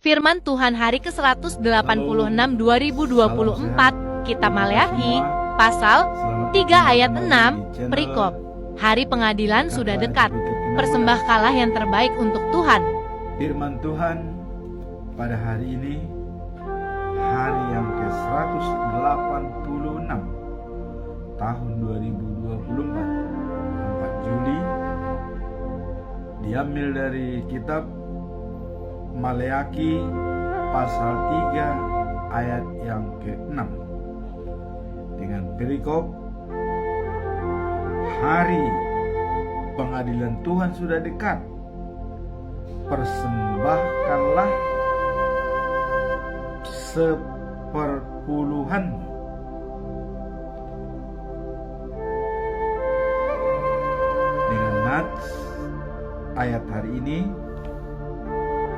Firman Tuhan hari ke-186 2024, Kitab Maleakhi, pasal 3 ayat 6, perikop. Hari pengadilan sudah dekat, persembahkanlah yang terbaik untuk Tuhan. Firman Tuhan pada hari ini, hari yang ke-186 tahun 2024, 4 Juli, diambil dari kitab Maleakhi pasal 3 ayat yang ke-6 dengan perikop, hari pengadilan Tuhan sudah dekat, persembahkanlah seperpuluhanmu. Dengan nats ayat hari ini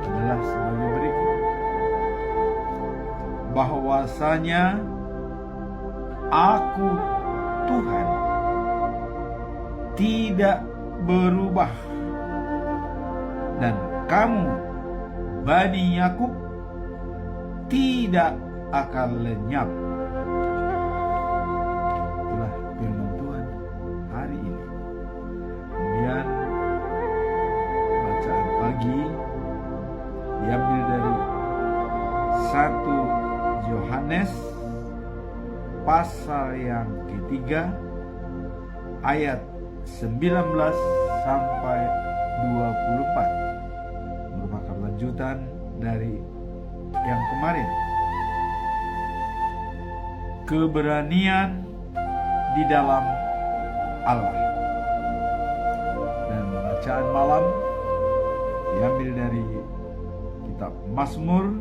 adalah sebagai berikut: bahwasanya Aku Tuhan tidak berubah, dan kamu Bani Yakub tidak akan lenyap. Itulah firman Tuhan hari ini. Kemudian bacaan pagi diambil dari 1 Yohanes pasal yang ketiga ayat 19 sampai 24, merupakan lanjutan dari yang kemarin. Keberanian di dalam Allah. Dan bacaan malam diambil dari kitab Mazmur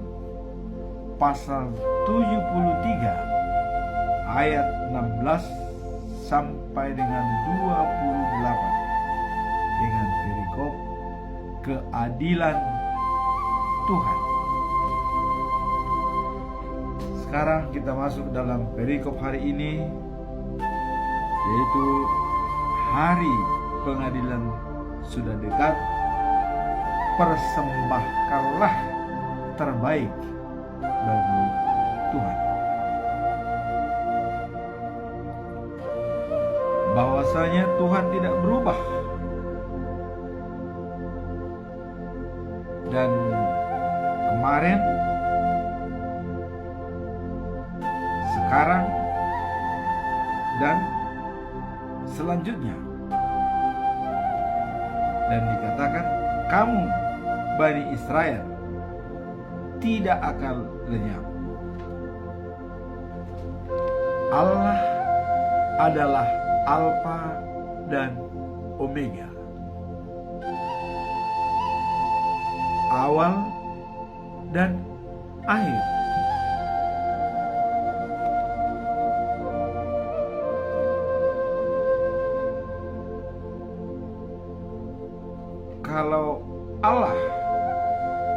pasal 73 ayat 16 sampai dengan 28 dengan perikop keadilan Tuhan. Sekarang kita masuk dalam perikop hari ini, yaitu hari pengadilan sudah dekat, persembahkanlah terbaik bagi Tuhan. Bahwasanya Tuhan tidak berubah, dan kemarin, sekarang, dan selanjutnya. Dan dikatakan, kamu Bani Israel tidak akan lenyap. Allah adalah Alfa dan Omega, awal dan akhir. Kalau Allah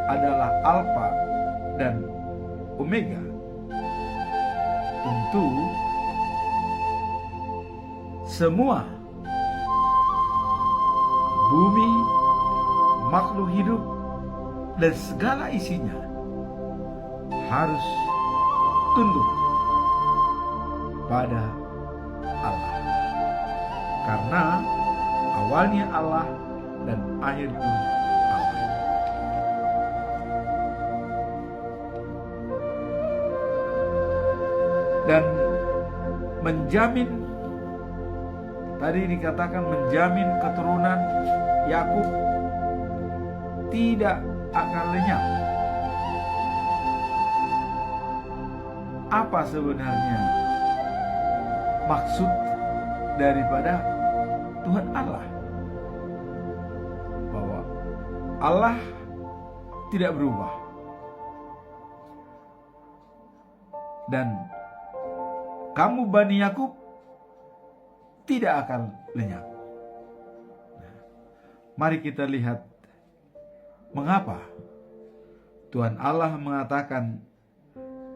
adalah Alfa dan Omega, tentu semua bumi, makhluk hidup, dan segala isinya harus tunduk pada Allah, karena awalnya Allah dan akhir pun Allah. Dan menjamin, tadi dikatakan menjamin keturunan Yakub tidak akan lenyap. Apa sebenarnya maksud daripada Tuhan Allah? Bahwa Allah tidak berubah, dan kamu Bani Yakub tidak akan lenyap. Mari kita lihat mengapa Tuhan Allah mengatakan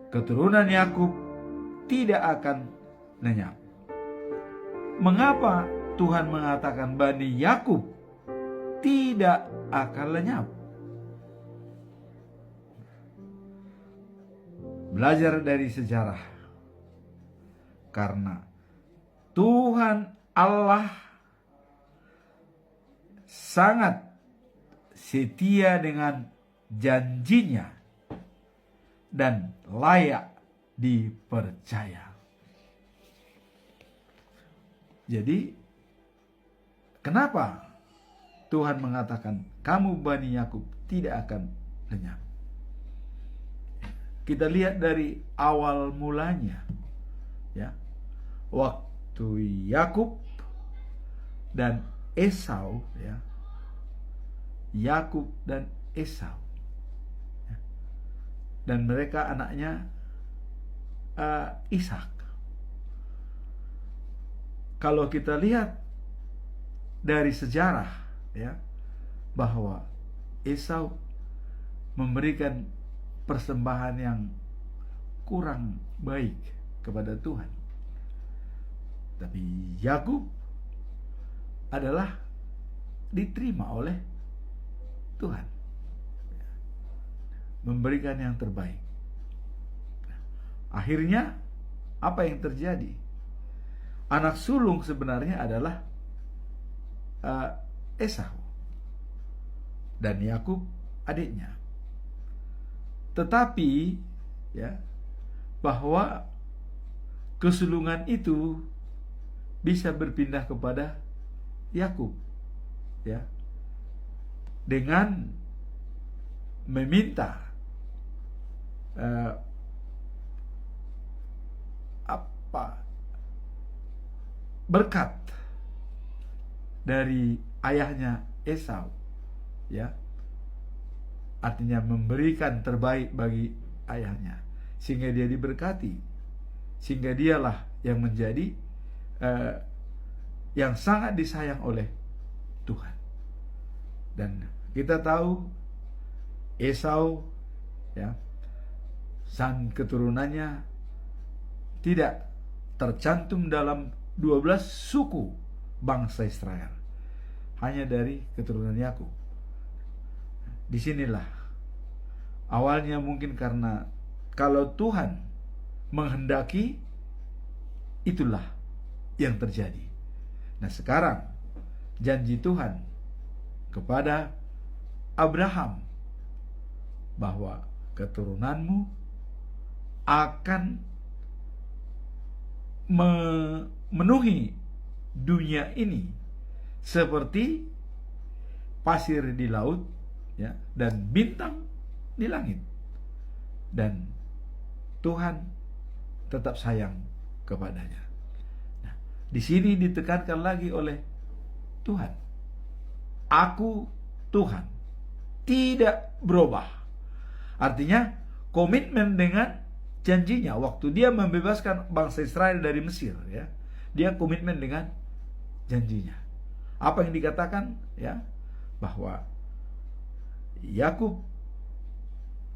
keturunan Yakub tidak akan lenyap. Mengapa Tuhan mengatakan Bani Yakub tidak akan lenyap? belajar dari sejarah. Karena Tuhan Allah sangat setia dengan janjinya dan layak dipercaya. Jadi, kenapa Tuhan mengatakan kamu Bani Yakub tidak akan lenyap? Kita lihat dari awal mulanya, ya, waktu Yakub dan Esau, ya, Yakub dan Esau, ya, dan mereka anaknya Ishak. Kalau kita lihat dari sejarah, ya, bahwa Esau memberikan persembahan yang kurang baik kepada Tuhan, tapi Yakub adalah diterima oleh Tuhan, memberikan yang terbaik. Akhirnya apa yang terjadi? Anak sulung sebenarnya adalah Esau dan Yakub adiknya. Tetapi, ya, bahwa kesulungan itu bisa berpindah kepada Yakub, ya, dengan meminta berkat dari ayahnya Esau, ya, artinya memberikan terbaik bagi ayahnya sehingga dia diberkati, sehingga dialah yang menjadi yang sangat disayang oleh Tuhan. Dan kita tahu Esau, ya, sang keturunannya tidak tercantum dalam 12 suku bangsa Israel, hanya dari keturunan Yakub. Disinilah awalnya, mungkin karena kalau Tuhan menghendaki, itulah yang terjadi. Nah, sekarang janji Tuhan kepada Abraham bahwa keturunanmu akan memenuhi dunia ini seperti pasir di laut, ya, dan bintang di langit. Dan Tuhan tetap sayang kepadanya. Nah, di sini ditekankan lagi oleh Tuhan, aku Tuhan, tidak berubah. Artinya komitmen dengan janjinya waktu dia membebaskan bangsa Israel dari Mesir, ya, dia komitmen dengan janjinya. Apa yang dikatakan, ya, bahwa Yakub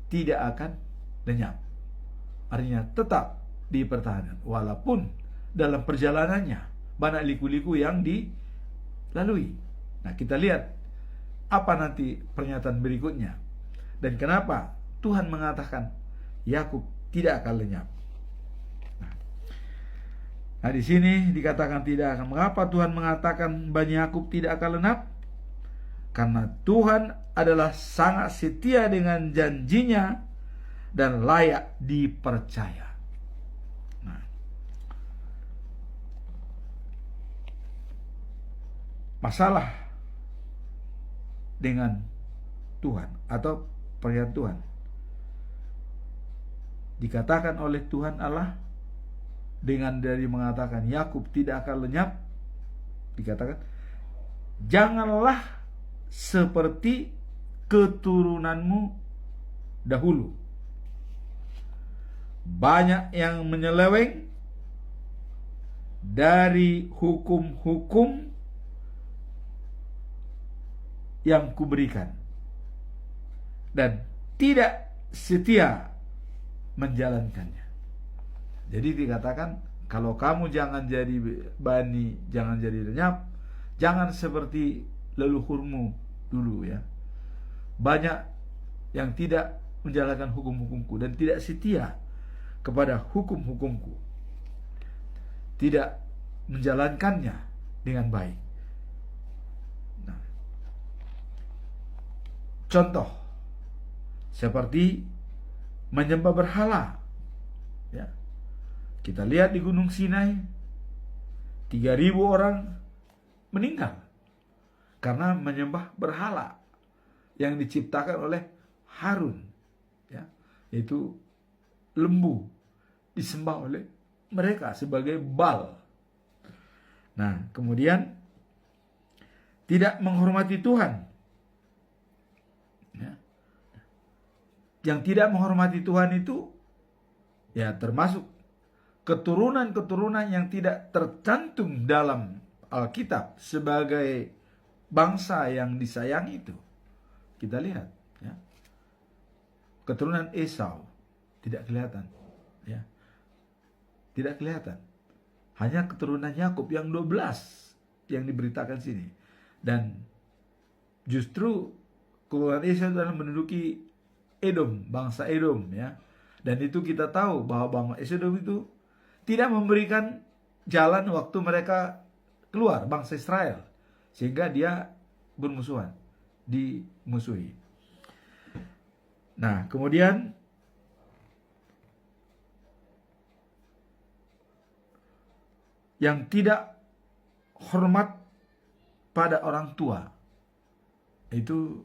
tidak akan lenyap, artinya tetap dipertahankan walaupun dalam perjalanannya banyak liku-liku yang dilalui. Nah, kita lihat apa nanti pernyataan berikutnya dan kenapa Tuhan mengatakan Yakub tidak akan lenyap. Nah, di sini dikatakan tidak akan. Mengapa Tuhan mengatakan Bani Yakub tidak akan lenyap? Karena Tuhan adalah sangat setia dengan janjinya dan layak dipercaya. Nah, masalah dengan Tuhan atau pernyataan Tuhan dikatakan oleh Tuhan Allah dengan dari mengatakan Yakub tidak akan lenyap, dikatakan janganlah seperti keturunanmu dahulu. Banyak yang menyeleweng dari hukum-hukum yang kuberikan dan tidak setia menjalankannya. Jadi dikatakan kalau kamu jangan jadi bani, jangan jadi lenyap, jangan seperti leluhurmu dulu, ya. Banyak yang tidak menjalankan hukum-hukumku dan tidak setia kepada hukum-hukumku, tidak menjalankannya dengan baik. Nah, contoh seperti menyembah berhala, ya. Kita lihat di Gunung Sinai, 3.000 orang meninggal karena menyembah berhala yang diciptakan oleh Harun, ya, yaitu lembu, disembah oleh mereka sebagai Baal. Nah, kemudian tidak menghormati Tuhan, ya. Yang tidak menghormati Tuhan itu ya termasuk keturunan-keturunan yang tidak tercantum dalam Alkitab sebagai bangsa yang disayangi itu. Kita lihat, ya. Keturunan Esau tidak kelihatan, ya. Tidak kelihatan. Hanya keturunan Yakub yang 12 yang diberitakan sini. Dan justru keturunan Esau adalah menduduki Edom, bangsa Edom, ya. Dan itu kita tahu bahwa bangsa Edom itu tidak memberikan jalan waktu mereka keluar, bangsa Israel, sehingga dia bermusuhan, dimusuhi. Nah, kemudian yang tidak hormat pada orang tua, itu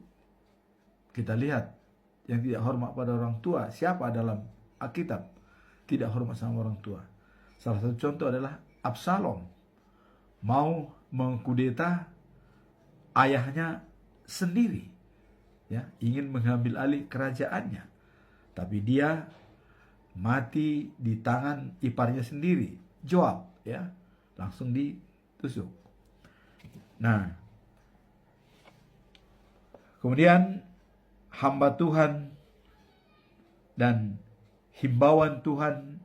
kita lihat, yang tidak hormat pada orang tua, siapa dalam Alkitab tidak hormat sama orang tua? Salah satu contoh adalah Absalom, mau mengkudeta ayahnya sendiri, ya, ingin mengambil alih kerajaannya, tapi dia mati di tangan iparnya sendiri, Joab, ya, langsung ditusuk. Nah, kemudian hamba Tuhan dan himbauan Tuhan,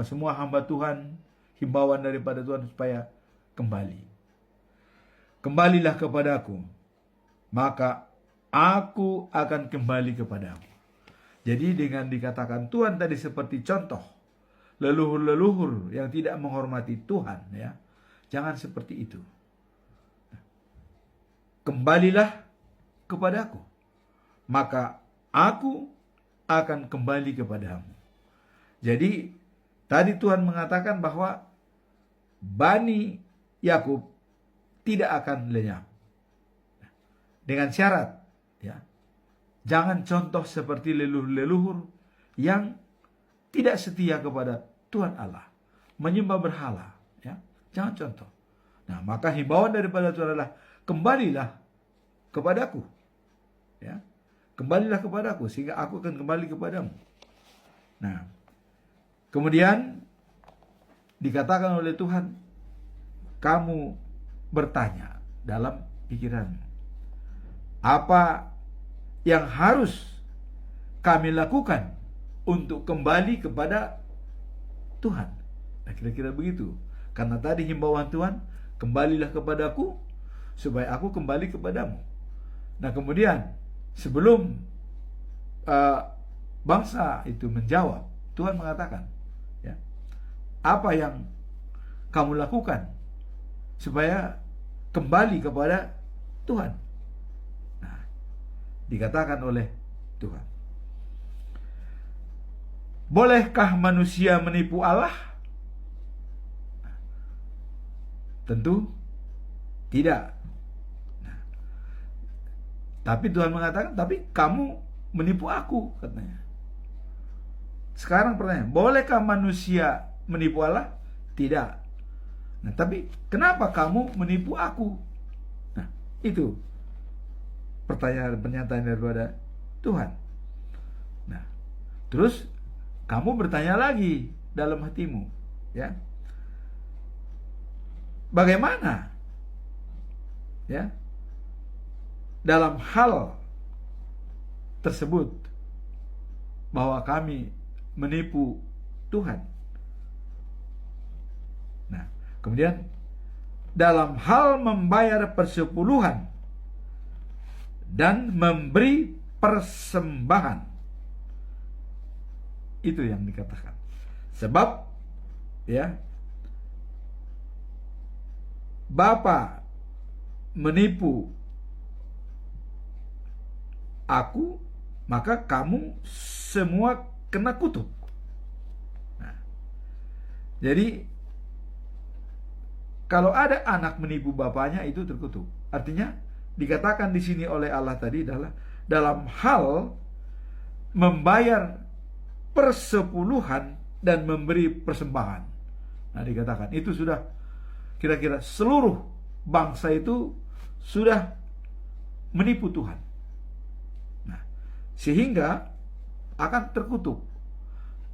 semua hamba Tuhan, himbauan daripada Tuhan supaya kembali. Kembalilah kepadaku, maka aku akan kembali kepadamu. Jadi dengan dikatakan Tuhan tadi seperti contoh leluhur-leluhur yang tidak menghormati Tuhan, ya, jangan seperti itu. Kembalilah kepadaku, maka aku akan kembali kepadamu. Jadi tadi Tuhan mengatakan bahwa Bani Yakub tidak akan lenyap, dengan syarat, ya, jangan contoh seperti leluhur-leluhur yang tidak setia kepada Tuhan Allah, menyembah berhala, ya, jangan contoh. Nah, maka himbauan daripada Tuhan adalah kembalilah kepadaku, ya, kembalilah kepadaku sehingga aku akan kembali kepadamu. Nah, kemudian dikatakan oleh Tuhan, kamu bertanya dalam pikiranmu, apa yang harus kami lakukan untuk kembali kepada Tuhan? Nah, kira-kira begitu. Karena tadi himbauan Tuhan, kembalilah kepadaku supaya aku kembali kepadamu. Nah, kemudian sebelum bangsa itu menjawab, Tuhan mengatakan, ya, apa yang kamu lakukan supaya kembali kepada Tuhan? Nah, dikatakan oleh Tuhan, bolehkah manusia menipu Allah? Tentu tidak. Nah, tapi Tuhan mengatakan, tapi kamu menipu aku, katanya. Sekarang pertanyaan, bolehkah manusia menipu Allah? Tidak. Nah, tapi kenapa kamu menipu aku? Nah, itu pernyataan daripada Tuhan. Nah, terus kamu bertanya lagi dalam hatimu, ya, bagaimana, ya, dalam hal tersebut bahwa kami menipu Tuhan. Nah, kemudian dalam hal membayar persepuluhan dan memberi persembahan, itu yang dikatakan. Sebab ya, Bapa menipu aku, maka kamu semua kena kutuk. Nah, jadi kalau ada anak menipu bapaknya, itu terkutuk. Artinya dikatakan di sini oleh Allah tadi adalah dalam hal membayar persepuluhan dan memberi persembahan. Nah, dikatakan itu sudah kira-kira seluruh bangsa itu sudah menipu Tuhan. Nah, sehingga akan terkutuk.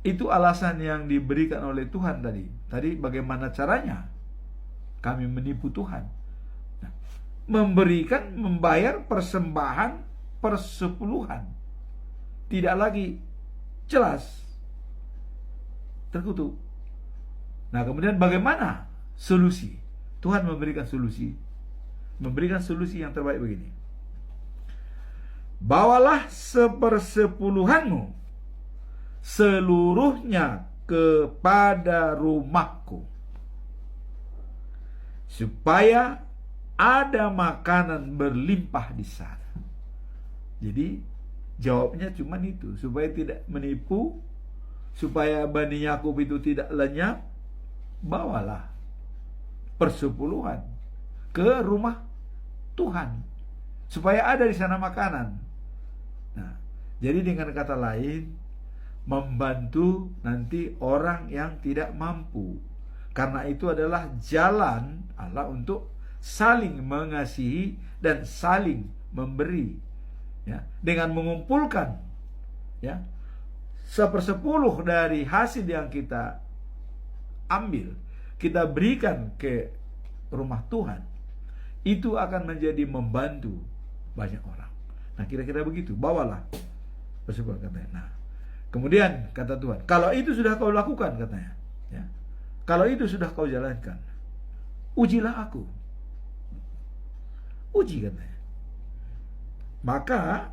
Itu alasan yang diberikan oleh Tuhan tadi. Tadi bagaimana caranya kami menipu Tuhan? Nah, membayar persembahan persepuluhan. Tidak lagi jelas, terkutuk. Nah, kemudian bagaimana solusi? Tuhan memberikan solusi. Memberikan solusi yang terbaik begini. Bawalah sepersepuluhanmu seluruhnya kepada rumahku, supaya ada makanan berlimpah di sana. Jadi jawabnya cuma itu, supaya tidak menipu, supaya Bani Yakub itu tidak lenyap. Bawalah persepuluhan ke rumah Tuhan, supaya ada di sana makanan. Nah, jadi dengan kata lain, membantu nanti orang yang tidak mampu, karena itu adalah jalan Allah untuk saling mengasihi dan saling memberi. Ya, dengan mengumpulkan ya 1/10 dari hasil yang kita ambil, kita berikan ke rumah Tuhan, itu akan menjadi membantu banyak orang. Nah, kira-kira begitu. Bawalah persepuluhan, katanya. Nah, kemudian kata Tuhan, kalau itu sudah kau lakukan, katanya ya, kalau itu sudah kau jalankan, ujilah aku. Uji, katanya. Maka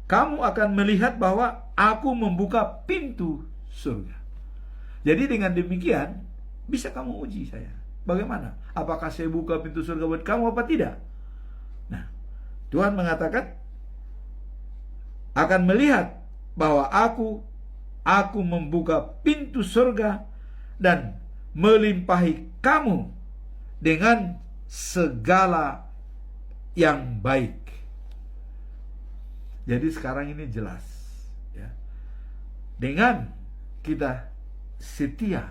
kamu akan melihat bahwa aku membuka pintu surga. Jadi dengan demikian bisa kamu uji saya. Bagaimana? Apakah saya buka pintu surga buat kamu apa tidak? Nah, Tuhan mengatakan akan melihat bahwa aku membuka pintu surga dan melimpahi kamu dengan segala yang baik. Jadi sekarang ini jelas ya. Dengan kita setia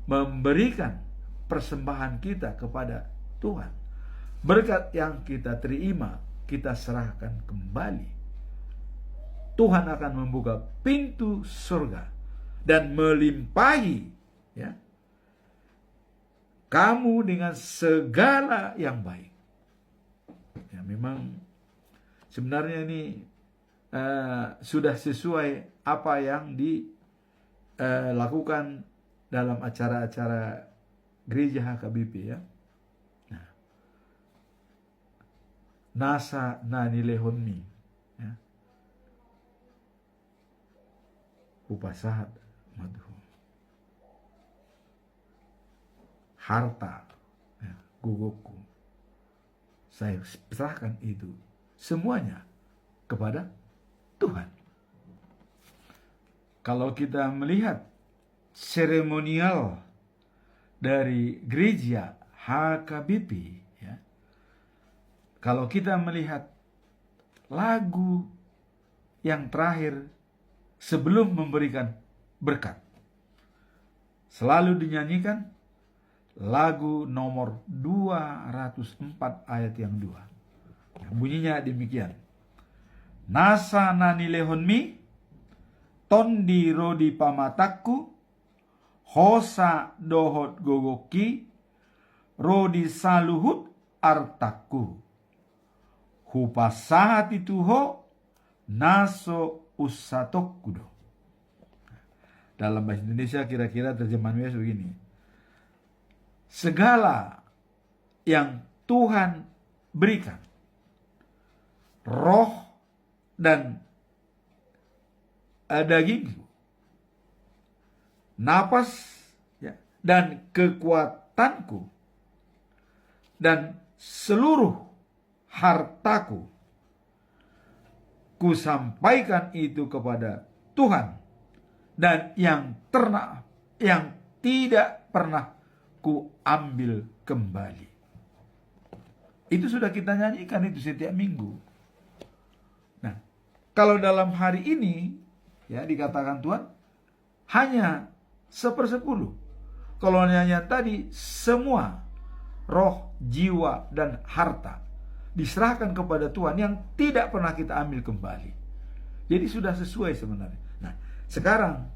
memberikan persembahan kita kepada Tuhan, berkat yang kita terima kita serahkan kembali, Tuhan akan membuka pintu surga dan melimpahi ya kamu dengan segala yang baik. Ya, memang sebenarnya ini sudah sesuai apa yang dilakukan dalam acara-acara gereja HKBP ya. Nah, Nasa Nani Lehonmi ya. Upasahat madhu. Harta ya, gugoku. Saya serahkan itu semuanya kepada Tuhan. Kalau kita melihat seremonial dari gereja HKBP ya, kalau kita melihat lagu yang terakhir sebelum memberikan berkat, selalu dinyanyikan lagu nomor 204 ayat yang 2. Bunyinya demikian. Nasa nani lehonmi, tondi rodi pamataku, hosa dohot gogoki, rodi saluhut artaku, hupasahati tuho, naso usatokudo. Dalam bahasa Indonesia kira-kira terjemahannya begini. Segala yang Tuhan berikan, roh dan dagingku, napas, ya, dan kekuatanku, dan seluruh hartaku, ku sampaikan itu kepada Tuhan, dan yang tidak pernah ku ambil kembali. Itu sudah kita nyanyikan itu setiap minggu. Nah, kalau dalam hari ini, ya, dikatakan Tuhan hanya 1/10. Kalau nyanyian tadi, semua roh, jiwa, dan harta diserahkan kepada Tuhan yang tidak pernah kita ambil kembali. Jadi sudah sesuai sebenarnya. Nah, sekarang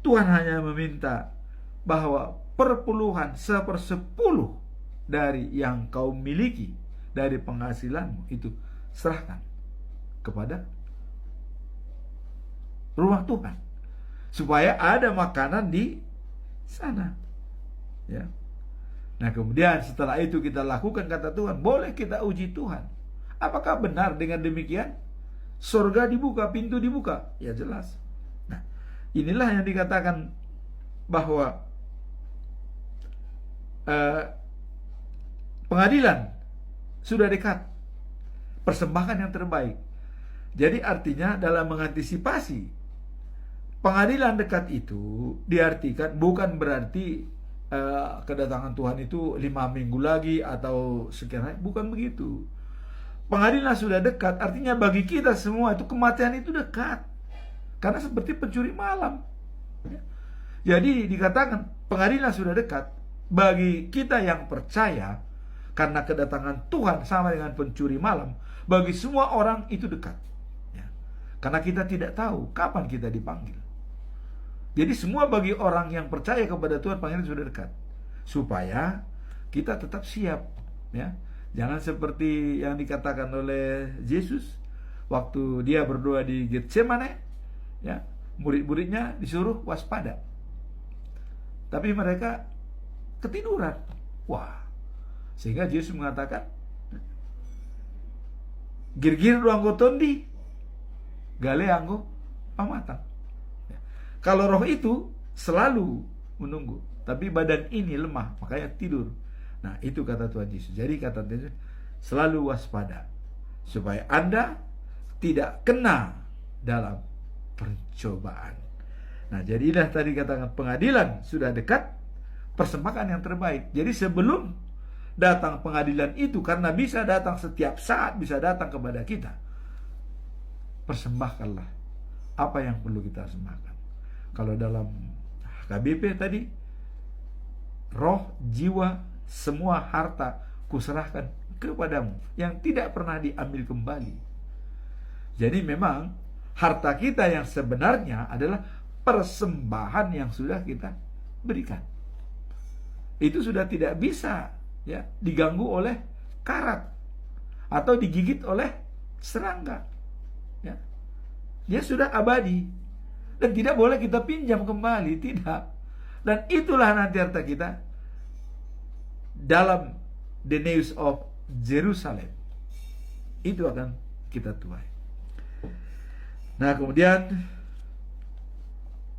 Tuhan hanya meminta bahwa perpuluhan 1/10 dari yang kau miliki, dari penghasilanmu itu serahkan kepada rumah Tuhan, supaya ada makanan di sana, ya. Nah, kemudian setelah itu kita lakukan, kata Tuhan, boleh kita uji Tuhan. Apakah benar dengan demikian? Surga dibuka, pintu dibuka. Ya jelas. Nah, inilah yang dikatakan bahwa pengadilan sudah dekat. Persembahkan yang terbaik. Jadi artinya dalam mengantisipasi pengadilan dekat itu diartikan bukan berarti kedatangan Tuhan itu 5 minggu lagi atau sekian hari. Bukan begitu. Pengadilan sudah dekat, artinya bagi kita semua itu kematian itu dekat. Karena seperti pencuri malam. Jadi dikatakan pengadilan sudah dekat bagi kita yang percaya, karena kedatangan Tuhan sama dengan pencuri malam. Bagi semua orang itu dekat, ya. Karena kita tidak tahu kapan kita dipanggil. Jadi semua bagi orang yang percaya kepada Tuhan, panggilan sudah dekat, supaya kita tetap siap, ya. Jangan seperti yang dikatakan oleh Yesus waktu dia berdoa di Getsemane, ya, murid-muridnya disuruh waspada, tapi mereka ketiduran. Wah, sehingga Yesus mengatakan, "Gir-gir do anggo tondi, gale anggo pamatang." Ya. Kalau roh itu selalu menunggu, tapi badan ini lemah, makanya tidur. Nah, itu kata Tuhan Yesus. Jadi kata Tuhan Yesus, selalu waspada, supaya Anda tidak kena dalam pencobaan. Nah, jadilah tadi katakan pengadilan sudah dekat, persembahkan yang terbaik. Jadi sebelum datang pengadilan itu, karena bisa datang setiap saat, bisa datang kepada kita, persembahkanlah apa yang perlu kita persembahkan. Kalau dalam KBP tadi, roh, jiwa, semua harta kuserahkan kepadamu, yang tidak pernah diambil kembali. Jadi memang harta kita yang sebenarnya adalah persembahan yang sudah kita berikan. Itu sudah tidak bisa, ya, diganggu oleh karat atau digigit oleh serangga, ya. Dia sudah abadi dan tidak boleh kita pinjam kembali, tidak. Dan itulah nanti harta kita dalam the news of Jerusalem. Itu akan kita tuai. Nah, kemudian,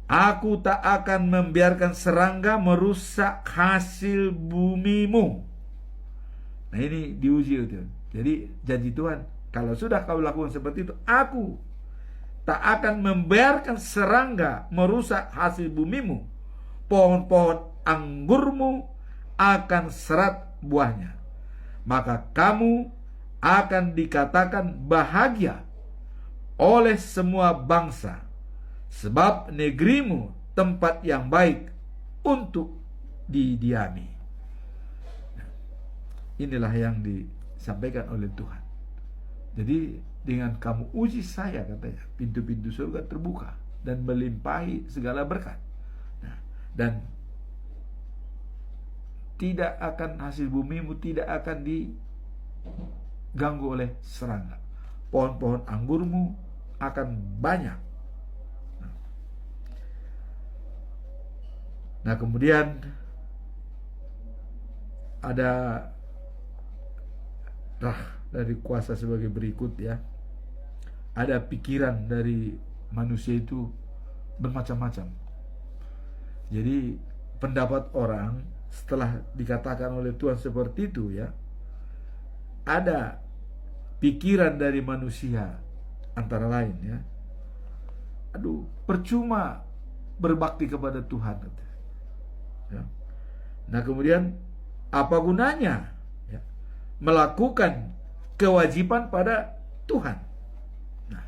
aku tak akan membiarkan serangga merusak hasil bumimu. Nah, ini diuji itu. Jadi janji Tuhan, kalau sudah kau lakukan seperti itu, aku tak akan membiarkan serangga merusak hasil bumimu. Pohon-pohon anggurmu akan serat buahnya. Maka kamu akan dikatakan bahagia oleh semua bangsa, sebab negerimu tempat yang baik untuk didiami. Inilah yang disampaikan oleh Tuhan. Jadi dengan kamu uji saya, katanya, pintu-pintu surga terbuka dan melimpahi segala berkat. Nah, dan tidak akan, hasil bumimu tidak akan diganggu oleh serangga. Pohon-pohon anggurmu akan banyak. Nah, kemudian ada dari kuasa sebagai berikut, ya. Ada pikiran dari manusia itu bermacam-macam. Jadi pendapat orang setelah dikatakan oleh Tuhan seperti itu ya, ada pikiran dari manusia antara lain ya, aduh percuma berbakti kepada Tuhan ya. Nah kemudian apa gunanya ya, melakukan kewajiban pada Tuhan. Nah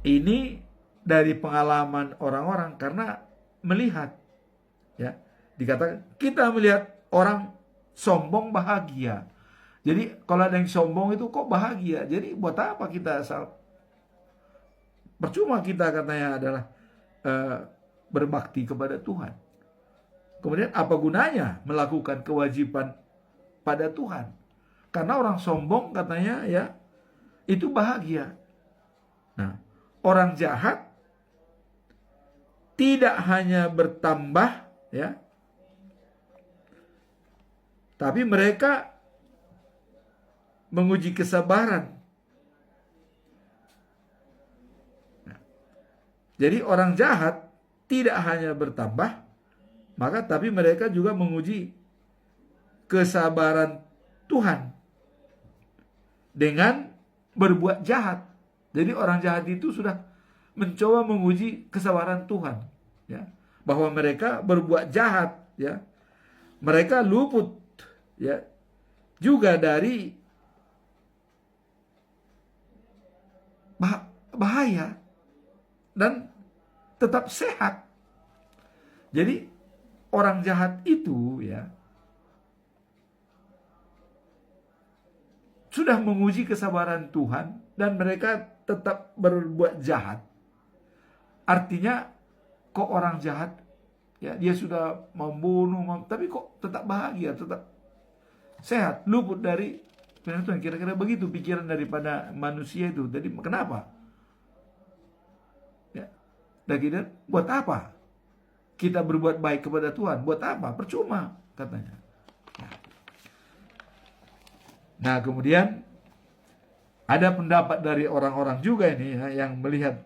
ini dari pengalaman orang-orang, karena melihat ya, dikatakan kita melihat orang sombong bahagia. Jadi kalau ada yang sombong itu kok bahagia, jadi buat apa kita asal, percuma kita katanya adalah berbakti kepada Tuhan. Kemudian apa gunanya melakukan kewajiban pada Tuhan? Karena orang sombong katanya ya itu bahagia. Nah, orang jahat tidak hanya bertambah ya, tapi mereka menguji kesabaran. Nah, jadi orang jahat tidak hanya bertambah, maka tapi mereka juga menguji kesabaran Tuhan dengan berbuat jahat. Jadi orang jahat itu sudah mencoba menguji kesabaran Tuhan ya, bahwa mereka berbuat jahat ya, mereka luput ya juga dari bahaya dan tetap sehat. Jadi orang jahat itu ya sudah menguji kesabaran Tuhan dan mereka tetap berbuat jahat. Artinya kok orang jahat ya, dia sudah membunuh tapi kok tetap bahagia, tetap sehat, luput dari Tuhan. Kira-kira begitu pikiran daripada manusia itu. Jadi kenapa? Ya. Dan kita buat apa? Kita berbuat baik kepada Tuhan, buat apa? Percuma katanya. Nah kemudian ada pendapat dari orang-orang juga ini ya, yang melihat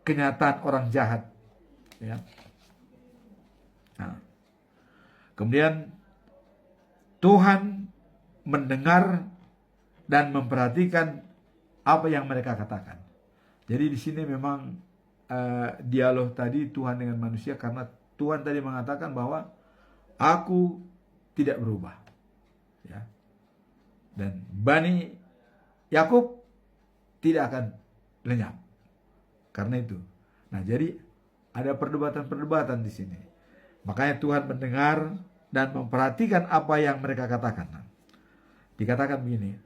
kenyataan orang jahat ya. Nah, kemudian Tuhan mendengar dan memperhatikan apa yang mereka katakan. Jadi di sini memang dialog tadi Tuhan dengan manusia, karena Tuhan tadi mengatakan bahwa aku tidak berubah ya, dan Bani Yakub tidak akan lenyap karena itu. Nah jadi ada perdebatan-perdebatan di sini. Makanya Tuhan mendengar dan memperhatikan apa yang mereka katakan. Nah, dikatakan begini,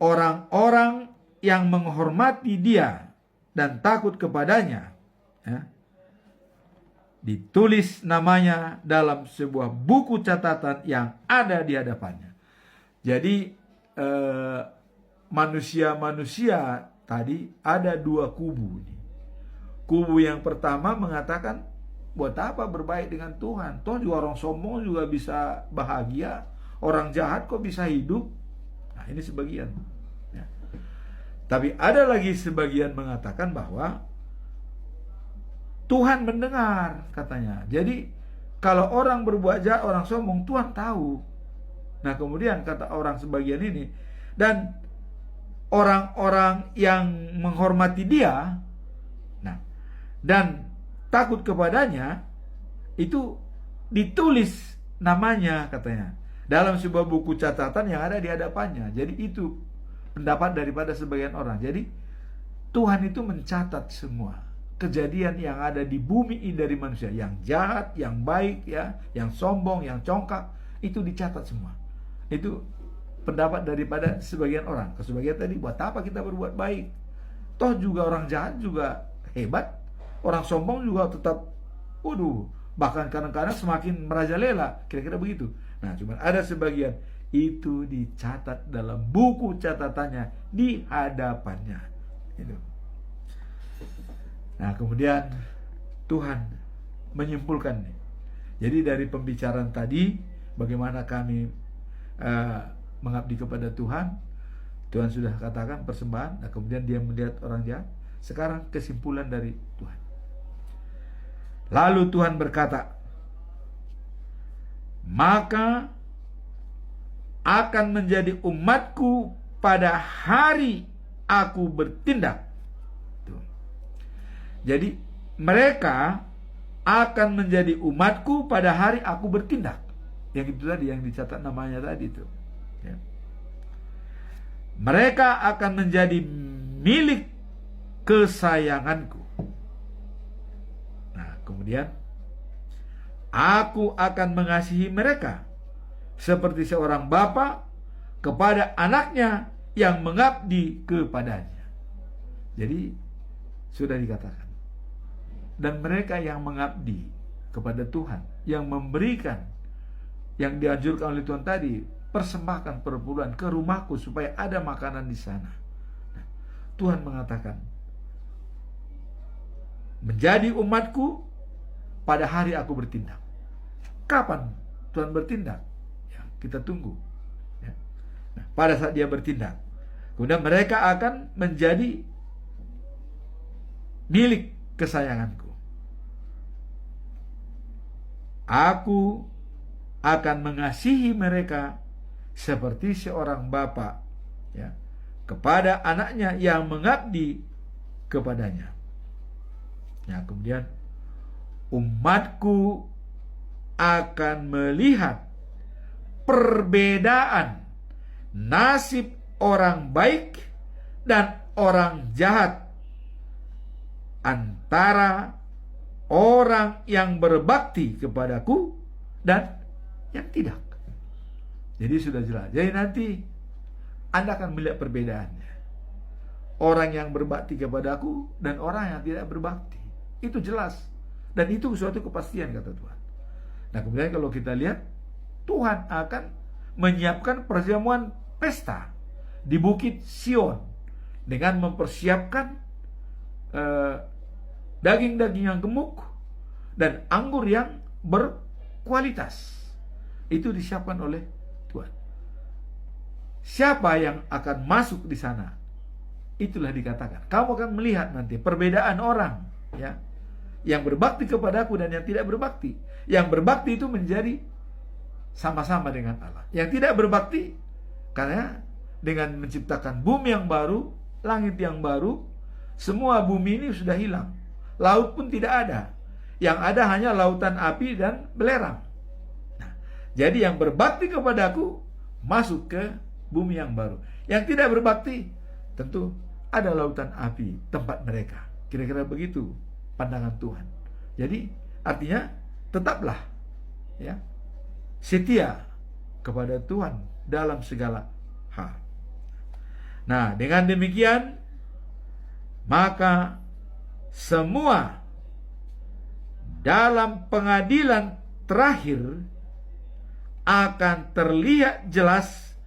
orang-orang yang menghormati Dia dan takut kepadanya ya, ditulis namanya dalam sebuah buku catatan yang ada di hadapannya. Jadi manusia-manusia tadi ada dua kubu. Kubu yang pertama mengatakan, buat apa berbaik dengan Tuhan? Toh juga orang sombong juga bisa bahagia, orang jahat kok bisa hidup. Nah ini sebagian ya. Tapi ada lagi sebagian mengatakan bahwa Tuhan mendengar katanya. Jadi kalau orang berbuat jahat, orang sombong, Tuhan tahu. Nah kemudian kata orang sebagian ini, dan orang-orang yang menghormati Dia nah dan takut kepadanya itu ditulis namanya katanya dalam sebuah buku catatan yang ada di hadapannya. Jadi itu pendapat daripada sebagian orang. Jadi Tuhan itu mencatat semua kejadian yang ada di bumi ini dari manusia, yang jahat, yang baik ya, yang sombong, yang congkak, itu dicatat semua. Itu pendapat daripada sebagian orang. Kesebagian tadi, buat apa kita berbuat baik? Toh juga orang jahat juga hebat, orang sombong juga tetap, waduh, bahkan kadang-kadang semakin merajalela, kira-kira begitu. Nah, cuma ada sebagian itu dicatat dalam buku catatannya di hadapannya. Itu. Nah, kemudian Tuhan menyimpulkan. Jadi dari pembicaraan tadi, bagaimana kami mengabdi kepada Tuhan, Tuhan sudah katakan persembahan. Nah, kemudian Dia melihat orang jahat. Sekarang kesimpulan dari Tuhan. Lalu Tuhan berkata, maka akan menjadi umatku pada hari aku bertindak. Tuh. Jadi mereka akan menjadi umatku pada hari aku bertindak. Yang itu tadi, yang dicatat namanya tadi itu. Ya. Mereka akan menjadi milik kesayanganku. Nah, kemudian aku akan mengasihi mereka seperti seorang bapa kepada anaknya yang mengabdi kepadanya. Jadi sudah dikatakan. Dan mereka yang mengabdi kepada Tuhan, yang memberikan, yang dianjurkan oleh Tuhan tadi, persembahkan perpuluhan ke rumahku supaya ada makanan di sana. Nah, Tuhan mengatakan, menjadi umatku pada hari aku bertindak. Kapan Tuhan bertindak? Ya, kita tunggu. Ya. Nah, pada saat dia bertindak, kemudian mereka akan menjadi milik kesayanganku. Aku akan mengasihi mereka seperti seorang bapa, ya, kepada anaknya yang mengabdi kepadanya. Ya, kemudian umatku akan melihat perbedaan nasib orang baik dan orang jahat, antara orang yang berbakti kepadaku dan yang tidak. Jadi sudah jelas. Jadi nanti Anda akan melihat perbedaannya. Orang yang berbakti kepadaku dan orang yang tidak berbakti. Itu jelas. Dan itu suatu kepastian, kata Tuhan. Nah, kemudian kalau kita lihat, Tuhan akan menyiapkan perjamuan pesta di Bukit Sion dengan mempersiapkan daging-daging yang gemuk dan anggur yang berkualitas. Itu disiapkan oleh Tuhan. Siapa yang akan masuk di sana? Itulah dikatakan. Kamu akan melihat nanti perbedaan orang, ya, yang berbakti kepadaku dan yang tidak berbakti. Yang berbakti itu menjadi sama-sama dengan Allah. Yang tidak berbakti, karena dengan menciptakan bumi yang baru, langit yang baru, semua bumi ini sudah hilang. Laut pun tidak ada. Yang ada hanya lautan api dan belerang. Nah, jadi yang berbakti kepadaku masuk ke bumi yang baru. Yang tidak berbakti, tentu ada lautan api tempat mereka. Kira-kira begitu pandangan Tuhan. Jadi artinya tetaplah, ya, setia kepada Tuhan dalam segala hal. Nah, dengan demikian maka semua dalam pengadilan terakhir akan terlihat jelas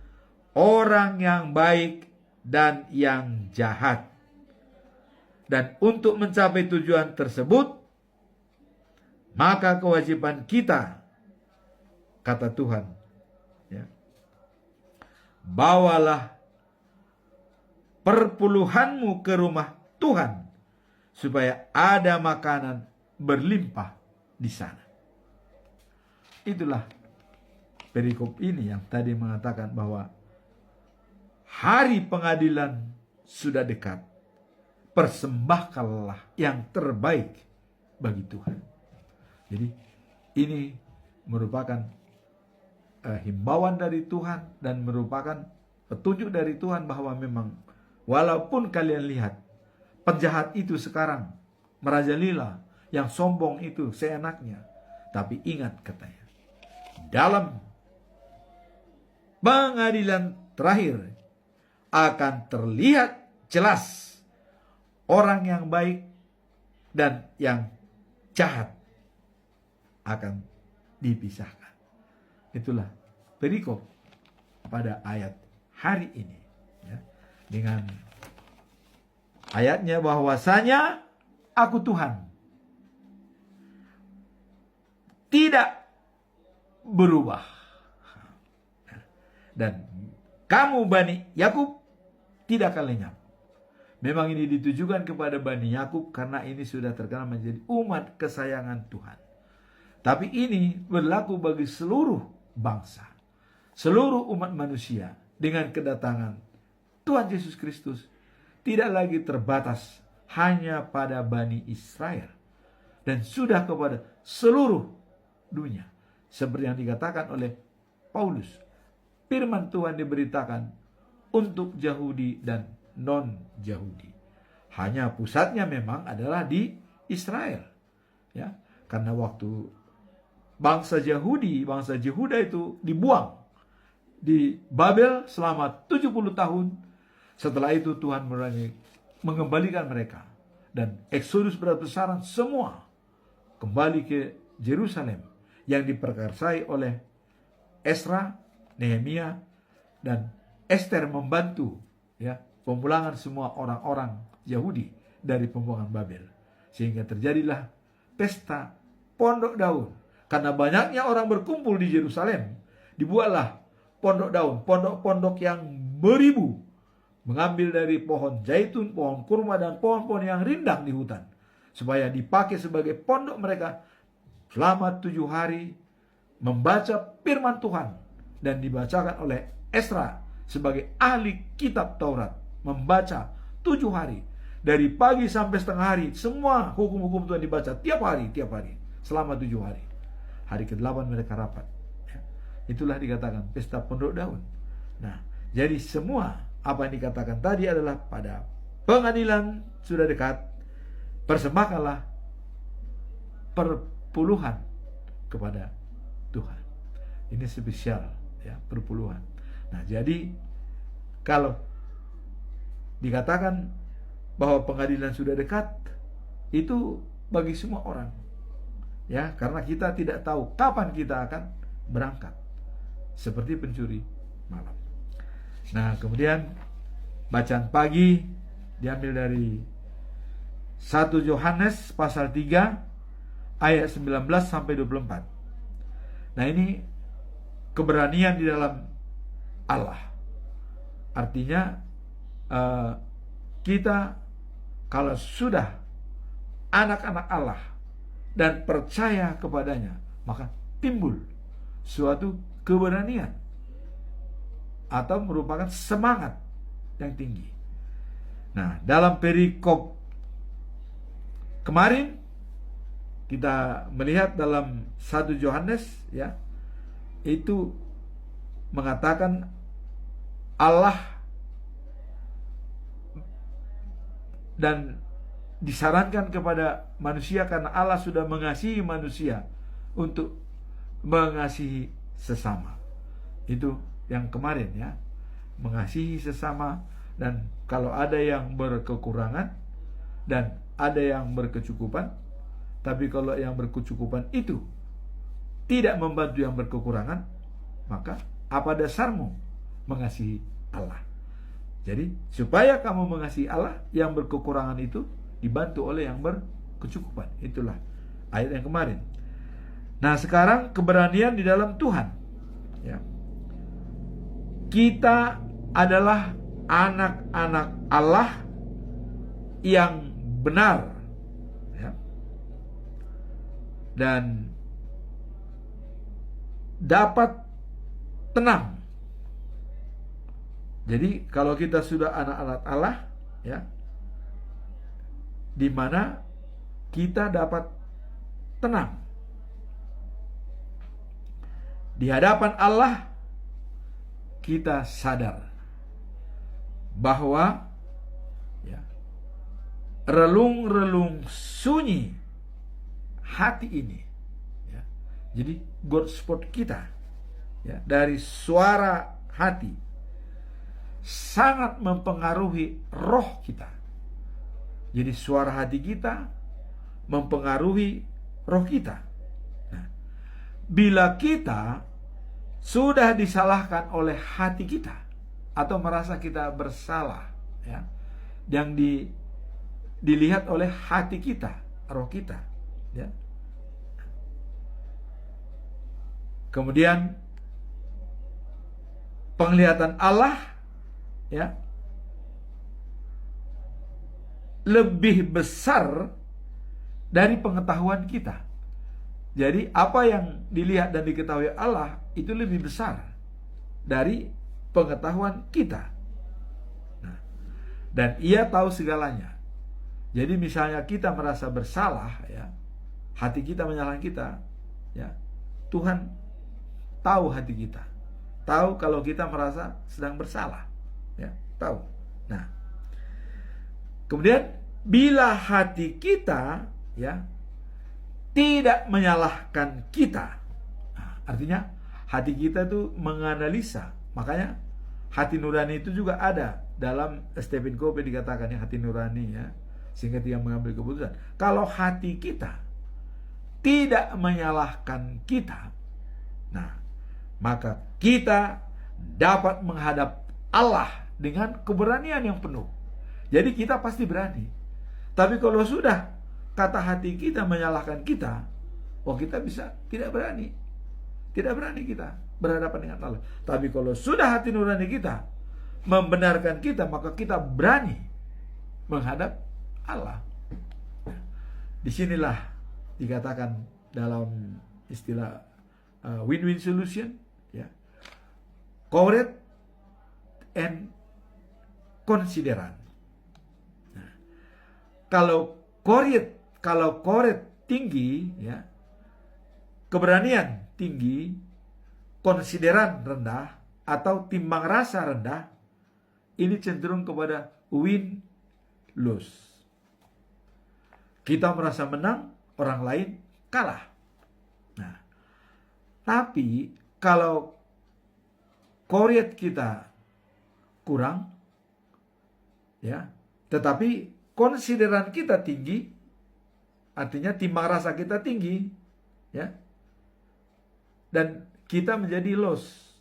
orang yang baik dan yang jahat. Dan untuk mencapai tujuan tersebut, maka kewajiban kita, kata Tuhan, ya, bawalah perpuluhanmu ke rumah Tuhan, supaya ada makanan berlimpah di sana. Itulah perikop ini yang tadi mengatakan bahwa hari pengadilan sudah dekat. Persembahkanlah yang terbaik bagi Tuhan. Jadi ini merupakan himbauan dari Tuhan dan merupakan petunjuk dari Tuhan bahwa memang walaupun kalian lihat penjahat itu sekarang merajalela, yang sombong itu seenaknya, tapi ingat, katanya, dalam pengadilan terakhir akan terlihat jelas orang yang baik dan yang jahat akan dipisahkan. Itulah perikop pada ayat hari ini, ya, dengan ayatnya bahwasanya aku Tuhan tidak berubah, dan kamu Bani Yakub tidak akan lenyap. Memang ini ditujukan kepada Bani Yakub karena ini sudah terkenal menjadi umat kesayangan Tuhan. Tapi ini berlaku bagi seluruh bangsa, seluruh umat manusia dengan kedatangan Tuhan Yesus Kristus. Tidak lagi terbatas hanya pada Bani Israel dan sudah kepada seluruh dunia. Seperti yang dikatakan oleh Paulus, firman Tuhan diberitakan untuk Yahudi dan non-Yahudi. Hanya pusatnya memang adalah di Israel. Ya, karena waktu bangsa Yahudi, bangsa Yehuda itu dibuang di Babel selama 70 tahun. Setelah itu Tuhan mengembalikan mereka. Dan Exodus besar-besaran semua kembali ke Yerusalem yang diperkarsai oleh Esra, Nehemia, dan Esther membantu ya pemulangan semua orang-orang Yahudi dari pembuangan Babel. Sehingga terjadilah pesta Pondok Daun. Karena banyaknya orang berkumpul di Yerusalem, dibuatlah Pondok Daun, pondok-pondok yang beribu, mengambil dari pohon zaitun, pohon kurma, dan pohon-pohon yang rindang di hutan, supaya dipakai sebagai pondok mereka selama 7 hari membaca firman Tuhan. Dan dibacakan oleh Esra sebagai ahli kitab Taurat, membaca 7 hari, dari pagi sampai setengah hari, semua hukum-hukum Tuhan dibaca tiap hari, selama 7 hari. Hari ke-8 mereka rapat. Itulah dikatakan pesta Pondok Daun. Nah, jadi semua apa yang dikatakan tadi adalah pada pengadilan sudah dekat, persembahkanlah perpuluhan kepada Tuhan. Ini spesial ya, perpuluhan. Nah, jadi kalau dikatakan bahwa pengadilan sudah dekat, itu bagi semua orang. Ya, karena kita tidak tahu kapan kita akan berangkat. Seperti pencuri malam. Nah, kemudian bacaan pagi diambil dari 1 Yohanes pasal 3 ayat 19 sampai 24. Nah, ini keberanian di dalam Allah. Artinya kita kalau sudah anak-anak Allah dan percaya kepadanya, maka timbul suatu keberanian atau merupakan semangat yang tinggi. Nah, dalam perikop kemarin kita melihat dalam 1 Yohanes ya, itu mengatakan Allah dan disarankan kepada manusia karena Allah sudah mengasihi manusia untuk mengasihi sesama. Itu yang kemarin ya, mengasihi sesama. Dan kalau ada yang berkekurangan dan ada yang berkecukupan, tapi kalau yang berkecukupan itu tidak membantu yang berkekurangan, maka apa dasarmu mengasihi Allah? Jadi supaya kamu mengasihi Allah, yang berkekurangan itu dibantu oleh yang berkecukupan. Itulah ayat yang kemarin. Nah, sekarang keberanian di dalam Tuhan ya. Kita adalah anak-anak Allah yang benar ya. Dan dapat tenang. Jadi kalau kita sudah anak-anak Allah ya, di mana kita dapat tenang di hadapan Allah, kita sadar bahwa ya, relung-relung sunyi hati ini ya, jadi God spot kita ya, dari suara hati sangat mempengaruhi roh kita. Jadi suara hati kita mempengaruhi roh kita. Nah, bila kita sudah disalahkan oleh hati kita atau merasa kita bersalah ya, yang dilihat oleh hati kita, roh kita ya. Kemudian penglihatan Allah ya lebih besar dari pengetahuan kita. Jadi apa yang dilihat dan diketahui Allah itu lebih besar dari pengetahuan kita. Nah, dan Ia tahu segalanya. Jadi misalnya kita merasa bersalah, ya, hati kita menyalahkan kita, ya, Tuhan tahu hati kita, tahu kalau kita merasa sedang bersalah, ya, tahu. Nah, kemudian bila hati kita, ya, tidak menyalahkan kita, nah, artinya hati kita itu menganalisa. Makanya hati nurani itu juga ada dalam Stephen Covey dikatakan, ya, hati nurani, ya, sehingga dia mengambil keputusan. Kalau hati kita tidak menyalahkan kita, nah, maka kita dapat menghadap Allah dengan keberanian yang penuh. Jadi kita pasti berani. Tapi kalau sudah kata hati kita menyalahkan kita, kita bisa tidak berani. Tidak berani kita berhadapan dengan Allah. Tapi kalau sudah hati nurani kita membenarkan kita, maka kita berani menghadap Allah. Disinilah dikatakan dalam istilah win-win solution, ya, courage and considerant. Nah, kalau courage tinggi, ya, keberanian tinggi, konsideran rendah atau timbang rasa rendah, ini cenderung kepada win-lose. Kita merasa menang, orang lain kalah. Nah, tapi kalau courage kita kurang, ya, tetapi konsideran kita tinggi, artinya timbang rasa kita tinggi, ya, dan kita menjadi loss,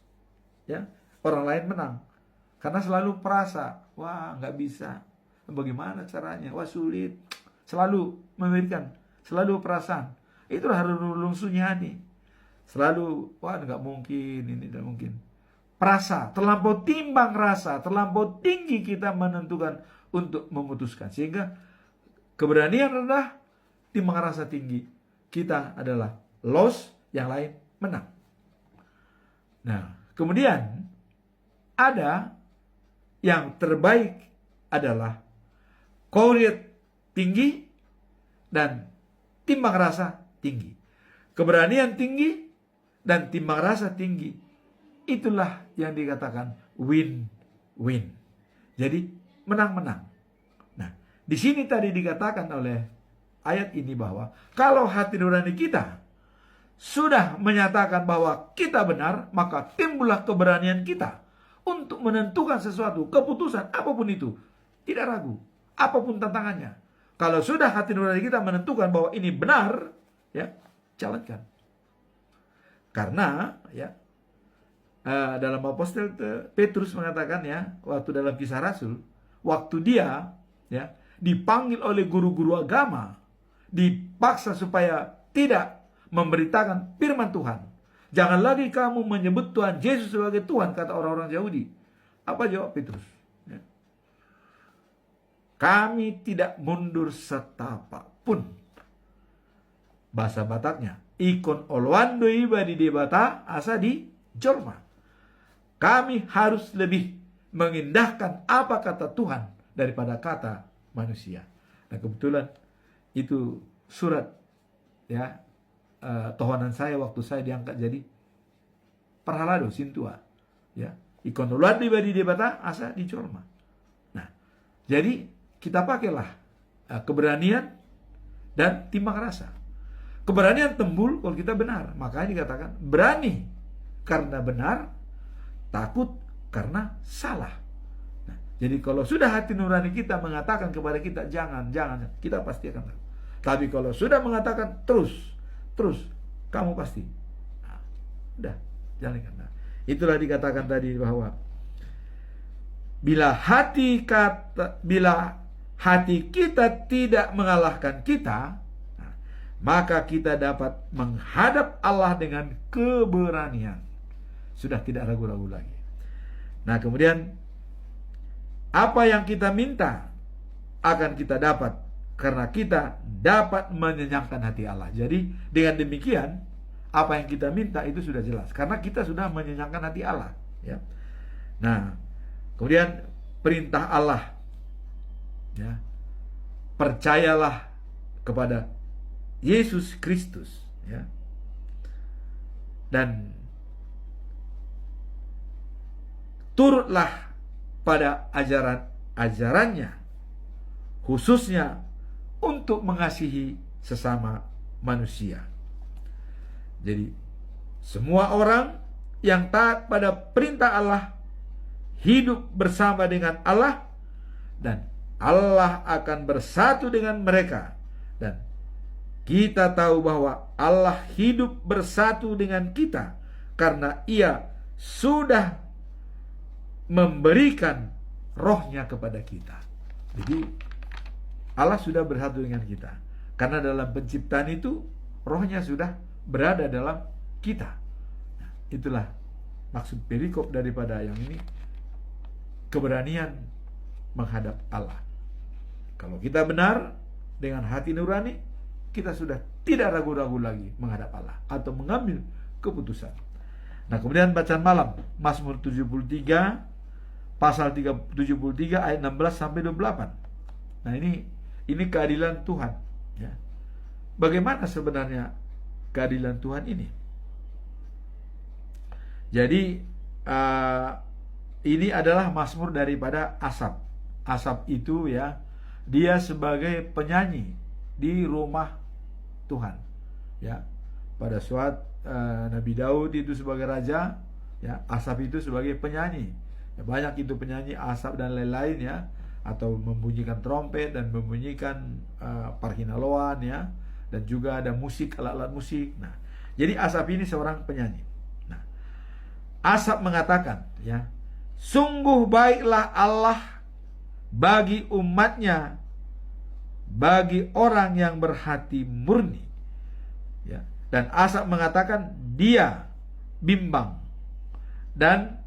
ya, orang lain menang, karena selalu perasa, wah nggak bisa, bagaimana caranya, wah sulit, selalu memberikan, selalu perasaan, itu harus lungsunyani, selalu, wah nggak mungkin, ini tidak mungkin. Perasa, terlampau timbang rasa, terlampau tinggi kita menentukan untuk memutuskan, sehingga keberanian rendah, timbang rasa tinggi, kita adalah loss, yang lain menang. Nah, kemudian ada yang terbaik adalah courage tinggi dan timbang rasa tinggi. Keberanian tinggi dan timbang rasa tinggi. Itulah yang dikatakan win-win. Jadi menang-menang. Nah, di sini tadi dikatakan oleh ayat ini bahwa kalau hati nurani kita sudah menyatakan bahwa kita benar, maka timbullah keberanian kita untuk menentukan sesuatu, keputusan apapun itu, tidak ragu, apapun tantangannya. Kalau sudah hati nurani kita menentukan bahwa ini benar, ya, jalankan. Karena, ya, dalam Apostel Petrus mengatakan, ya, waktu dalam Kisah Rasul, waktu dia, ya, dipanggil oleh guru-guru agama, dipaksa supaya tidak memberitakan firman Tuhan. Jangan lagi kamu menyebut Tuhan Yesus sebagai Tuhan, kata orang-orang Yahudi. Apa jawab Petrus? Ya. Kami tidak mundur setapak pun. Bahasa Bataknya, ikon oloando iba di debata asa di jorma. Kami harus lebih mengindahkan apa kata Tuhan daripada kata manusia. Nah, kebetulan itu surat, ya, tahanan saya waktu saya diangkat jadi parhalado sintua, ya, ikon oloando iba di debata asa di jorma. Nah, jadi kita pakailah keberanian dan timbang rasa. Keberanian timbul kalau kita benar. Makanya dikatakan berani karena benar, takut karena salah. Nah, jadi kalau sudah hati nurani kita mengatakan kepada kita jangan, kita pasti akan tahu. Tapi kalau sudah mengatakan terus, kamu pasti. Nah, udah, jalankan. Nah, itulah dikatakan tadi bahwa bila hati kita tidak mengalahkan kita, maka kita dapat menghadap Allah dengan keberanian. Sudah tidak ragu-ragu lagi. Nah, kemudian apa yang kita minta akan kita dapat karena kita dapat menyenangkan hati Allah. Jadi dengan demikian apa yang kita minta itu sudah jelas karena kita sudah menyenangkan hati Allah, ya. Nah, kemudian perintah Allah, ya, percayalah kepada Yesus Kristus, ya, dan turutlah pada ajarannya, khususnya untuk mengasihi sesama manusia. Jadi semua orang yang taat pada perintah Allah hidup bersama dengan Allah, dan Allah akan bersatu dengan mereka. Dan kita tahu bahwa Allah hidup bersatu dengan kita karena Ia sudah memberikan rohnya kepada kita. Jadi Allah sudah bersatu dengan kita karena dalam penciptaan itu rohnya sudah berada dalam kita. Nah, itulah maksud perikop daripada yang ini, keberanian menghadap Allah. Kalau kita benar dengan hati nurani, kita sudah tidak ragu-ragu lagi menghadap Allah atau mengambil keputusan. Nah, kemudian bacaan malam Mazmur 73 pasal 73 ayat 16 sampai 28. Nah, ini keadilan Tuhan, ya. Bagaimana sebenarnya keadilan Tuhan ini? Jadi ini adalah mazmur daripada Asaf. Asaf itu, ya, dia sebagai penyanyi di rumah Tuhan, ya. Pada saat Nabi Daud itu sebagai raja, ya, Asaf itu sebagai penyanyi. Ya, banyak itu penyanyi Asaf dan lain-lain, ya, atau membunyikan trompet dan membunyikan parhinaloan, ya, dan juga ada musik, alat-alat musik. Nah, jadi Asaf ini seorang penyanyi. Nah, Asaf mengatakan, ya, sungguh baiklah Allah bagi umatnya, bagi orang yang berhati murni, ya. Dan Asaf mengatakan dia bimbang dan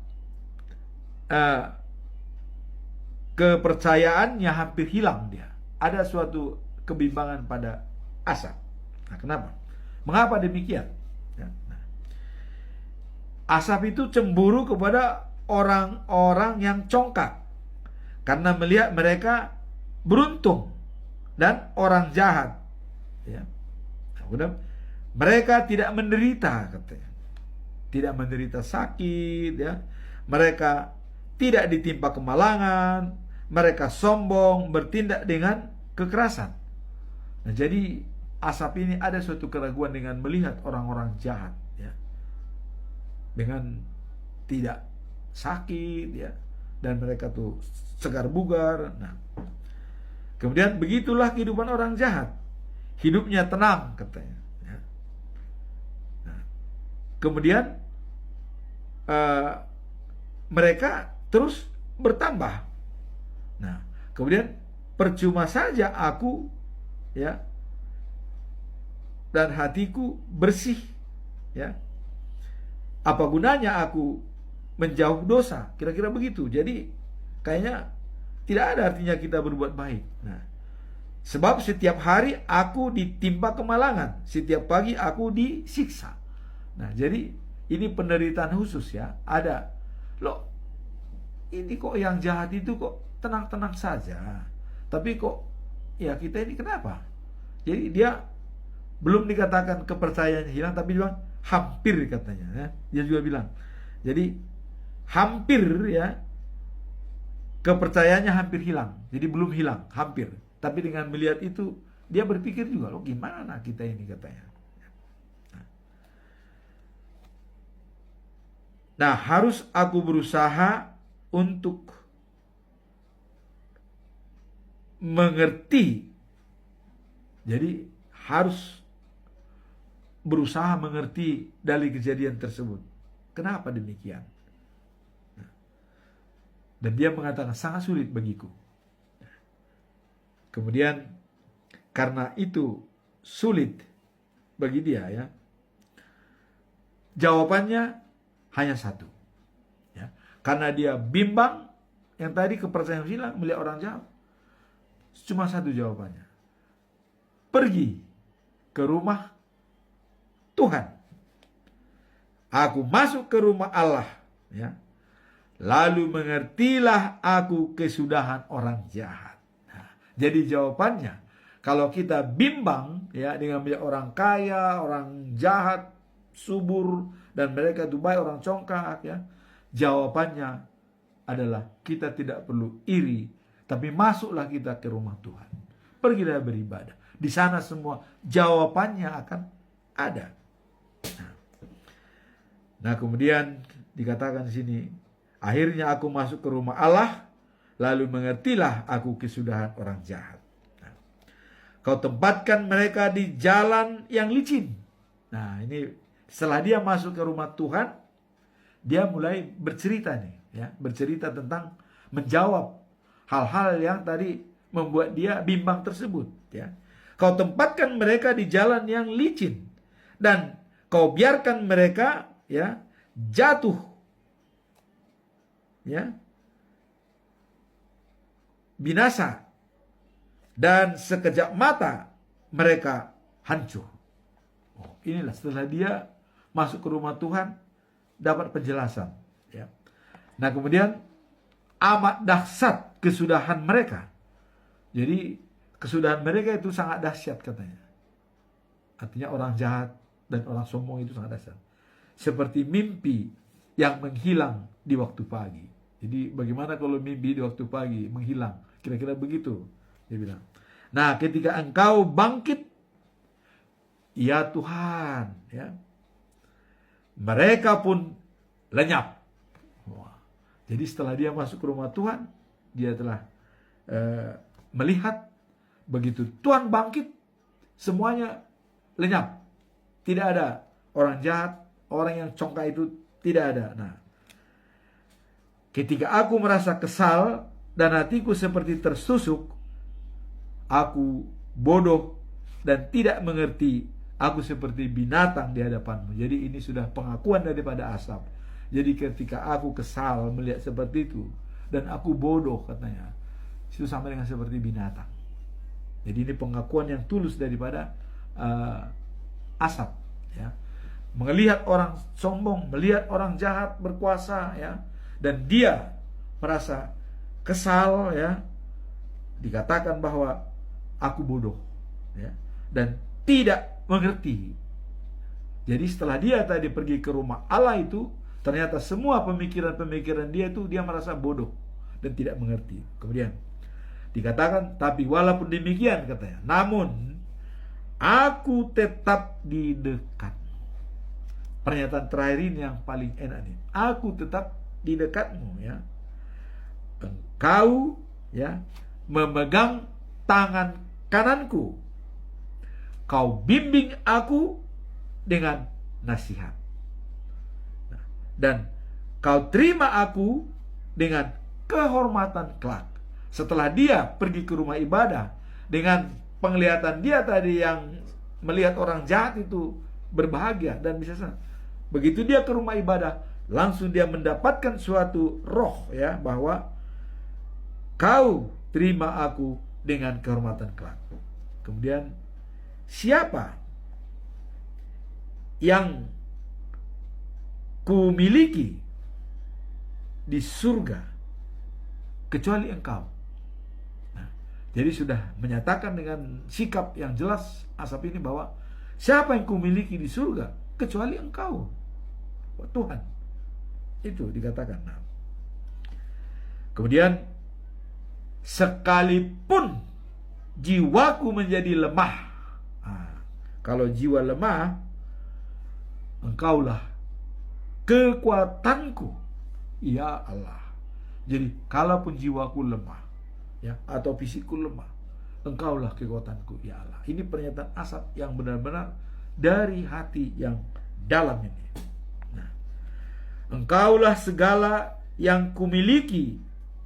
kepercayaannya hampir hilang dia. Ada suatu kebimbangan pada Asaf. Nah, kenapa? Mengapa demikian? Ya, nah. Asaf itu cemburu kepada orang-orang yang congkak karena melihat mereka beruntung dan orang jahat, ya. Nah, mereka tidak menderita, katanya. Tidak menderita sakit, ya. Mereka tidak ditimpa kemalangan, mereka sombong, bertindak dengan kekerasan. Nah, jadi Asaf ini ada suatu keraguan dengan melihat orang-orang jahat, ya, dengan tidak sakit, ya, dan mereka tuh segar bugar. Nah, kemudian begitulah kehidupan orang jahat, hidupnya tenang, katanya, ya. Nah, kemudian mereka terus bertambah. Nah, kemudian percuma saja aku, ya, dan hatiku bersih, ya. Apa gunanya aku menjauh dosa? Kira-kira begitu. Jadi kayaknya tidak ada artinya kita berbuat baik. Nah, sebab setiap hari aku ditimpa kemalangan, setiap pagi aku disiksa. Nah, jadi ini penderitaan khusus, ya. Ada loh, ini kok yang jahat itu kok tenang-tenang saja, tapi kok, ya, kita ini kenapa? Jadi dia belum dikatakan kepercayaannya hilang, tapi dia bilang hampir, katanya, ya. Dia juga bilang, jadi hampir, ya, kepercayaannya hampir hilang. Jadi belum hilang, hampir. Tapi dengan melihat itu dia berpikir juga, loh, gimana kita ini, katanya. Nah, harus aku berusaha untuk mengerti. Jadi harus berusaha mengerti dari kejadian tersebut. Kenapa demikian? Nah, dan dia mengatakan sangat sulit bagiku. Kemudian karena itu sulit bagi dia, ya, jawabannya hanya satu, ya. Karena dia bimbang, yang tadi kepercayaan hilang, melihat orang jahat. Cuma satu jawabannya. Pergi ke rumah Tuhan. Aku masuk ke rumah Allah, ya. Lalu mengertilah aku kesudahan orang jahat. Nah, jadi jawabannya, kalau kita bimbang ya dengan melihat orang kaya, orang jahat, subur, dan mereka itu baik, orang congkak, ya, jawabannya adalah kita tidak perlu iri, tapi masuklah kita ke rumah Tuhan. Pergilah beribadah. Di sana semua jawabannya akan ada. Nah, kemudian dikatakan di sini, akhirnya aku masuk ke rumah Allah, lalu mengertilah aku kesudahan orang jahat. Nah, kau tempatkan mereka di jalan yang licin. Nah, ini setelah dia masuk ke rumah Tuhan, dia mulai bercerita nih, ya, bercerita tentang menjawab hal-hal yang tadi membuat dia bimbang tersebut, ya. Kau tempatkan mereka di jalan yang licin dan kau biarkan mereka, ya, jatuh, ya, binasa, dan sekejap mata mereka hancur. Oh, inilah setelah dia masuk ke rumah Tuhan dapat penjelasan, ya. Nah, kemudian amat dahsyat kesudahan mereka. Jadi kesudahan mereka itu sangat dahsyat katanya. Artinya orang jahat dan orang sombong itu sangat dahsyat. Seperti mimpi yang menghilang di waktu pagi. Jadi bagaimana kalau mimpi di waktu pagi menghilang? Kira-kira begitu dia bilang. Nah, ketika engkau bangkit, ya Tuhan, ya, mereka pun lenyap. Wah. Jadi setelah dia masuk ke rumah Tuhan, dia telah melihat begitu Tuhan bangkit, semuanya lenyap. Tidak ada orang jahat, orang yang congkak itu tidak ada. Nah, ketika aku merasa kesal dan hatiku seperti tersusuk, aku bodoh dan tidak mengerti, aku seperti binatang di hadapanmu. Jadi ini sudah pengakuan daripada Asaf. Jadi ketika aku kesal melihat seperti itu, dan aku bodoh katanya, itu sama dengan seperti binatang. Jadi ini pengakuan yang tulus daripada Asaf, ya. Melihat orang sombong, melihat orang jahat berkuasa, ya, dan dia merasa kesal, ya. Dikatakan bahwa aku bodoh, ya, dan tidak mengerti. Jadi setelah dia tadi pergi ke rumah Allah itu, ternyata semua pemikiran-pemikiran dia itu dia merasa bodoh dan tidak mengerti. Kemudian dikatakan, tapi walaupun demikian katanya, namun aku tetap di dekatmu. Pernyataan terakhir ini yang paling enak nih. Aku tetap di dekatmu, ya. Engkau, ya, memegang tangan kananku. Kau bimbing aku dengan nasihat. Nah, dan kau terima aku dengan kehormatan kelak. Setelah dia pergi ke rumah ibadah, dengan penglihatan dia tadi yang melihat orang jahat itu berbahagia dan bisa senang. Begitu dia ke rumah ibadah, langsung dia mendapatkan suatu roh, ya, bahwa kau terima aku dengan kehormatan kelak. Kemudian siapa yang ku miliki di surga kecuali engkau? Jadi sudah menyatakan dengan sikap yang jelas Asaf ini bahwa siapa yang kumiliki di surga kecuali engkau, Tuhan. Itu dikatakan. Nah, kemudian sekalipun jiwaku menjadi lemah. Nah, kalau jiwa lemah, engkaulah kekuatanku, ya Allah. Jadi kalaupun jiwaku lemah, ya, atau fisikku lemah, engkaulah kekuatanku, ya Allah. Ini pernyataan Asaf yang benar-benar dari hati yang dalam ini. Nah, engkaulah segala yang kumiliki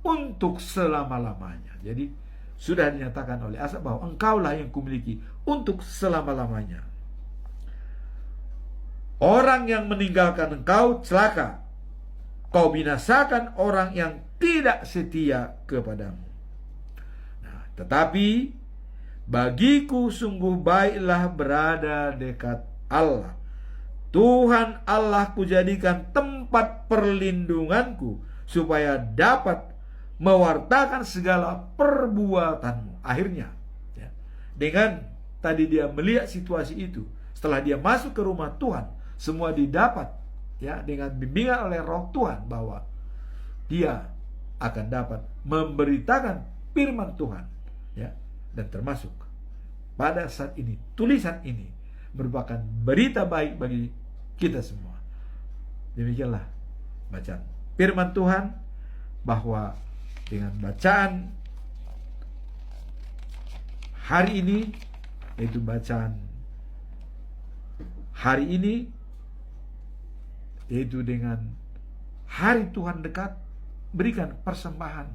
untuk selama-lamanya. Jadi sudah dinyatakan oleh Asaf bahwa engkaulah yang kumiliki untuk selama-lamanya. Orang yang meninggalkan engkau celaka. Kau binasakan orang yang tidak setia kepadamu. Tetapi bagiku sungguh baiklah berada dekat Allah. Tuhan Allah kujadikan tempat perlindunganku, supaya dapat mewartakan segala perbuatanmu. Akhirnya, ya, dengan tadi dia melihat situasi itu, setelah dia masuk ke rumah Tuhan, semua didapat, ya, dengan bimbingan oleh Roh Tuhan, bahwa dia akan dapat memberitakan firman Tuhan, ya, dan termasuk pada saat ini tulisan ini merupakan berita baik bagi kita semua. Demikianlah bacaan firman Tuhan, bahwa dengan bacaan hari ini, yaitu bacaan hari ini, yaitu dengan hari Tuhan dekat, berikan persembahan,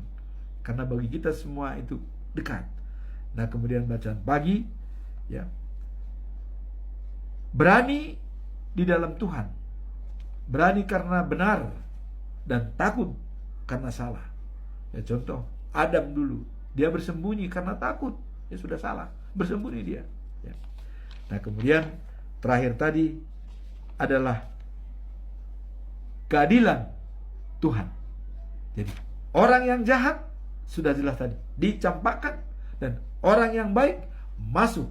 karena bagi kita semua itu dekat. Nah, kemudian bacaan pagi, ya, berani di dalam Tuhan, berani karena benar, dan takut karena salah. Ya, contoh Adam dulu, dia bersembunyi karena takut, ya sudah salah, bersembunyi dia, ya. Nah, kemudian terakhir tadi adalah keadilan Tuhan. Jadi orang yang jahat sudah jelas tadi dicampakkan, dan orang yang baik masuk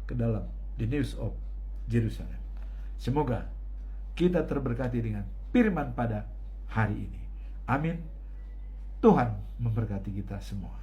ke dalam the news of Jerusalem. Semoga kita terberkati dengan firman pada hari ini. Amin. Tuhan memberkati kita semua.